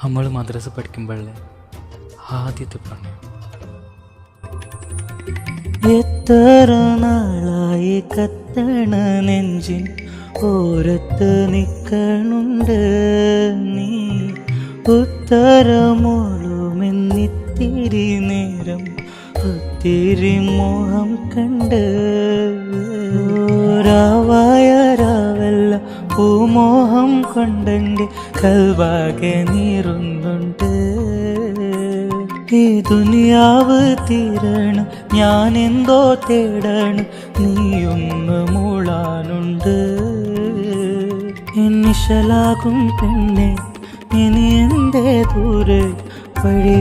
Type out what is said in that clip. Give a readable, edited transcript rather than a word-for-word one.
നമ്മൾ മദ്രസ പഠിക്കുമ്പോഴേ ആദ്യത്തെ പ്രണയം. എത്ര നാളായി കത്തണ നെഞ്ചിൻ ഓരത്ത് നിൽക്കണുണ്ട് നീ, ഉത്തരമോളുമെന്നിത്തിരി നേരം ഒത്തിരി മോഹം കണ്ട്. രാവായ രാവല്ല പൂമോഹം കൊണ്ടെൻ്റെ കൽവാകെ നീറുന്നുണ്ട്. ഈ ദുനിയാവ് തീരണം, ഞാൻ എന്തോ തേടണം, നീയൊന്ന് മൂളാനുണ്ട്. എന്നിശലാകും പെണ്ണെ ഇനി എൻ്റെ ദൂരെ വഴി